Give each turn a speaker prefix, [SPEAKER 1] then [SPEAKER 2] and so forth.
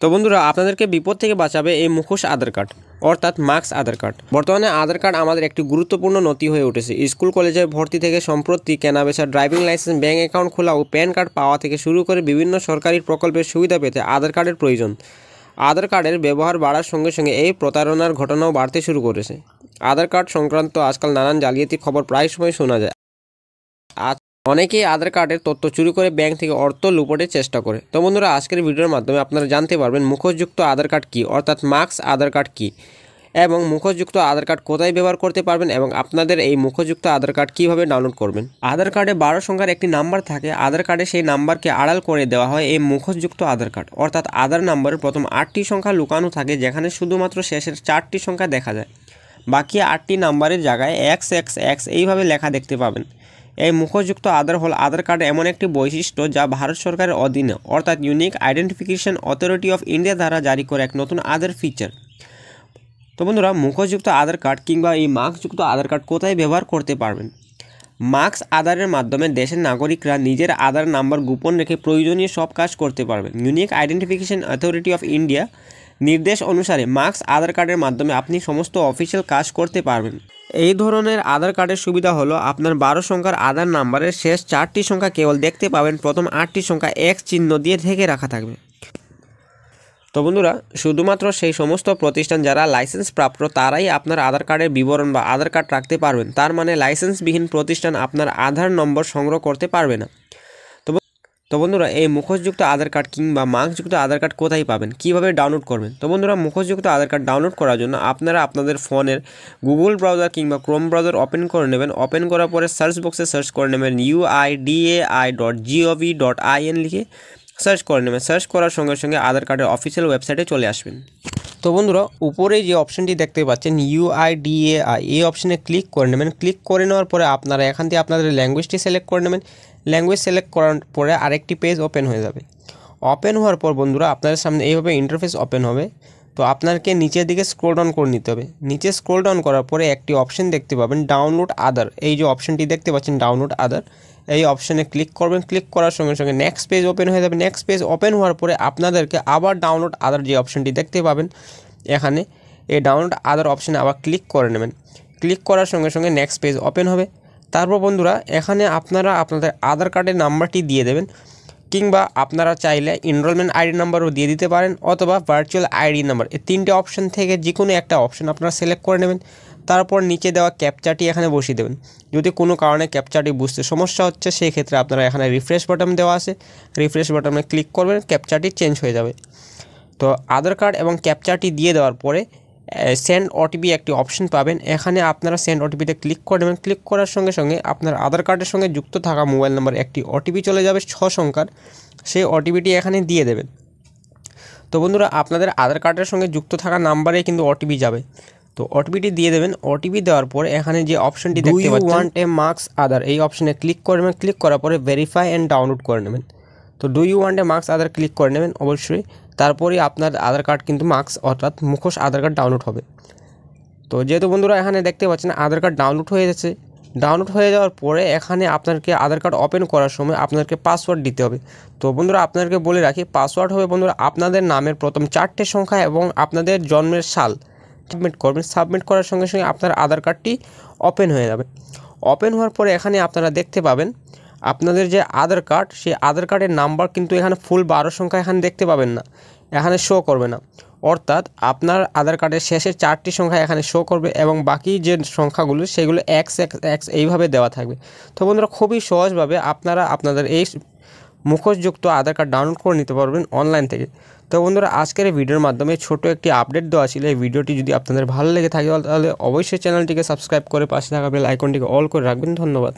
[SPEAKER 1] তো বন্ধুরা আপনাদেরকে বিপদ থেকে বাঁচাবে এই মুখোশ আধার কার্ড অর্থাৎ মাস্ক আধার কার্ড। বর্তমানে আধার কার্ড আমাদের একটি গুরুত্বপূর্ণ নথি হয়ে উঠেছে। স্কুল কলেজের ভর্তি থেকে সম্প্রতি কেনাবেচা, ড্রাইভিং লাইসেন্স, ব্যাঙ্ক অ্যাকাউন্ট খোলা ও প্যান কার্ড পাওয়া থেকে শুরু করে বিভিন্ন সরকারি প্রকল্পের সুবিধা পেতে আধার কার্ডের প্রয়োজন। আধার কার্ডের ব্যবহার বাড়ার সঙ্গে সঙ্গে এই প্রতারণার ঘটনাও বাড়তে শুরু করেছে। আধার কার্ড সংক্রান্ত আজকাল নানান জালিয়াতির খবর প্রায় সময় শোনা যায়। অনেকেই আধার কার্ডের তথ্য চুরি করে ব্যাংক থেকে অর্থ লুপটের চেষ্টা করে। তো বন্ধুরা আজকের ভিডিওর মাধ্যমে আপনারা জানতে পারবেন মুখোশযুক্ত আধার কার্ড কী অর্থাৎ মাস্ক আধার কার্ড কী এবং মুখোশযুক্ত আধার কার্ড কোথায় ব্যবহার করতে পারবেন এবং আপনাদের এই মুখোশযুক্ত আধার কার্ড কীভাবে ডাউনলোড করবেন। আধার কার্ডে 12 সংখ্যার একটি নাম্বার থাকে। আধার কার্ডে সেই নাম্বারকে আড়াল করে দেওয়া হয় এই মুখোশযুক্ত আধার কার্ড অর্থাৎ আধার নাম্বারের প্রথম 8টি সংখ্যা লুকানো থাকে, যেখানে শুধুমাত্র শেষের 4টি সংখ্যা দেখা যায়। বাকি 8টি নাম্বারের জায়গায় XXX এইভাবে লেখা দেখতে পাবেন। এই মুখোশযুক্ত আধার কার্ড এমন একটি বৈশিষ্ট্য যা ভারত সরকারের অধীনে অর্থাৎ unique identification authority of India দ্বারা জারি করে এক নতুন আধার ফিচার। তো বন্ধুরা মুখোশযুক্ত আধার কার্ড কিংবা এই মাস্কযুক্ত আধার কার্ড কোথায় ব্যবহার করতে পারবেন? মাস্ক আধারের মাধ্যমে দেশের নাগরিকরা নিজের আধার নাম্বার গোপন রেখে প্রয়োজনীয় সব কাজ করতে পারবেন। Unique identification authority of India নির্দেশ অনুসারে মাস্ক আধার কার্ডের মাধ্যমে আপনি সমস্ত অফিসিয়াল কাজ করতে পারবেন। এই ধরনের আধার কার্ডের সুবিধা হলো আপনার 12 সংখ্যার আধার নাম্বারের শেষ 4টি সংখ্যা কেবল দেখতে পাবেন, প্রথম 8টি সংখ্যা X চিহ্ন দিয়ে ঢেকে রাখা থাকবে। তো বন্ধুরা শুধুমাত্র সেই সমস্ত প্রতিষ্ঠান যারা লাইসেন্স প্রাপ্ত তারাই আপনার আধার কার্ডের বিবরণ বা আধার কার্ড রাখতে পারবেন। তার মানে লাইসেন্সবিহীন প্রতিষ্ঠান আপনার আধার নম্বর সংগ্রহ করতে পারবে না। তো বন্ধুরা এই মুখোশযুক্ত আধার কার্ড কিংবা মাস্কযুক্ত আধার কার্ড কোথায় পাবেন, কিভাবে ডাউনলোড করবেন? তো বন্ধুরা মুখোশযুক্ত আধার কার্ড ডাউনলোড করার জন্য আপনারা আপনাদের ফোনের গুগল ব্রাউজার কিংবা ক্রোম ব্রাউজার ওপেন করে নেবেন। ওপেন করার পরে সার্চ বক্সে সার্চ করে নেবেন uidai.gov.in লিখে সার্চ করে নেবেন। সার্চ করার সঙ্গে সঙ্গে আধার কার্ডের অফিসিয়াল ওয়েবসাইটে চলে আসবেন। তো বন্ধুরা উপরে যে অপশনটি দেখতে পাচ্ছেন UIDAI, এই অপশনে ক্লিক করে নেবেন। ক্লিক করে নেওয়ার পরে আপনারা এখান থেকে আপনাদের ল্যাঙ্গুয়েজটি সিলেক্ট করে নেবেন। ল্যাঙ্গুয়েজ সিলেক্ট করার পরে আরেকটি পেজ ওপেন হয়ে যাবে। ওপেন হওয়ার পর বন্ধুরা আপনাদের সামনে এইভাবে ইন্টারফেস ওপেন হবে। তো আপনাকে নিচের দিকে স্ক্রল ডাউন করে নিতে হবে। নিচে স্ক্রল ডাউন করার পরে একটি অপশন দেখতে পাবেন ডাউনলোড আধার। এই যে অপশনটি দেখতে পাচ্ছেন ডাউনলোড আধার, এই অপশনে ক্লিক করবেন। ক্লিক করার সঙ্গে সঙ্গে নেক্সট পেজ ওপেন হয়ে যাবে। নেক্সট পেজ ওপেন হওয়ার পরে আপনাদেরকে আবার ডাউনলোড আধার যে অপশনটি দেখতে পাবেন এখানে, এই ডাউনলোড আধার অপশনে আবার ক্লিক করে নেবেন। ক্লিক করার সঙ্গে সঙ্গে নেক্সট পেজ ওপেন হবে। তারপর বন্ধুরা এখানে আপনারা আপনাদের আধার কার্ডের নাম্বারটি দিয়ে দেবেন, কিংবা আপনারা চাইলে এনরোলমেন্ট আইডি নাম্বারও দিয়ে দিতে পারেন অথবা ভার্চুয়াল আইডি নাম্বার। এই 3টে অপশন থেকে যে কোনো একটা অপশন আপনারা সিলেক্ট করে নেবেন। তারপর নিচে দেওয়া ক্যাপচাটি এখানে বসিয়ে দেবেন। যদি কোনো কারণে ক্যাপচাটি বুঝতে সমস্যা হচ্ছে সেই ক্ষেত্রে আপনারা এখানে রিফ্রেশ বাটন দেওয়া আছে, রিফ্রেশ বাটনে ক্লিক করবেন, ক্যাপচাটি চেঞ্জ হয়ে যাবে। তো আধার কার্ড এবং ক্যাপচাটি দিয়ে দেওয়ার পরে সেন্ড ওটিপি একটি অপশন পাবেন। এখানে আপনারা সেন্ড ওটিপিতে ক্লিক করে নেবেন। ক্লিক করার সঙ্গে সঙ্গে আপনার আধার কার্ডের সঙ্গে যুক্ত থাকা মোবাইল নাম্বার একটি ওটিপি চলে যাবে 6 সংখ্যার, সেই ওটিপিটি এখানে দিয়ে দেবেন। তো বন্ধুরা আপনাদের আধার কার্ডের সঙ্গে যুক্ত থাকা নাম্বারে কিন্তু ওটিপি যাবে। তো ওটিপিটি দিয়ে দেবেন। ওটিপি দেওয়ার পরে এখানে যে অপশনটি দেখতে পাচ্ছেন ওয়ান্ট এ মাস্ক আধার, এই অপশনে ক্লিক করবেন। ক্লিক করার পরে ভেরিফাই অ্যান্ড ডাউনলোড করে নেবেন। তো do you want a mask Aadhaar click করে নেবেন অবশ্যই। তারপরেই আপনার আধার কার্ড কিন্তু মাস্ক অর্থাৎ মুখোশ আধার কার্ড ডাউনলোড হবে। তো যেহেতু বন্ধুরা এখানে দেখতে পাচ্ছেন আধার কার্ড ডাউনলোড হয়ে যাচ্ছে। ডাউনলোড হয়ে যাওয়ার পরে এখানে আপনাকে আধার কার্ড ওপেন করার সময় আপনাকে পাসওয়ার্ড দিতে হবে। তো বন্ধুরা আপনাদেরকে বলে রাখি পাসওয়ার্ড হবে বন্ধুরা আপনাদের নামের প্রথম 4টে সংখ্যা এবং আপনাদের জন্মের সাল। সাবমিট করবেন। সাবমিট করার সঙ্গে সঙ্গে আপনার আধার কার্ডটি ওপেন হয়ে যাবে। ওপেন হওয়ার পরে এখানে আপনারা দেখতে পাবেন আপনাদের যে আধার কার্ড, সেই আধার কার্ডের নাম্বার কিন্তু এখানে ফুল 12 সংখ্যা এখানে দেখতে পাবেন না, এখানে শো করবে না। অর্থাৎ আপনার আধার কার্ডের শেষের 4টি সংখ্যা এখানে শো করবে এবং বাকি যে সংখ্যাগুলো সেগুলো XXX এইভাবে দেওয়া থাকবে। তো বন্ধুরা খুবই সহজভাবে আপনারা আপনাদের এই মুখোশযুক্ত আধার কার্ড ডাউনলোড করে নিতে পারবেন অনলাইন থেকে। তো বন্ধুরা আজকের এই ভিডিওর মাধ্যমে ছোট একটি আপডেট দেওয়া ছিল। এই ভিডিওটি যদি আপনাদের ভালো লেগে থাকে তাহলে অবশ্যই চ্যানেলটিকে সাবস্ক্রাইব করে পাশে থাকা বেল আইকনটিকে অল করে রাখবেন। ধন্যবাদ।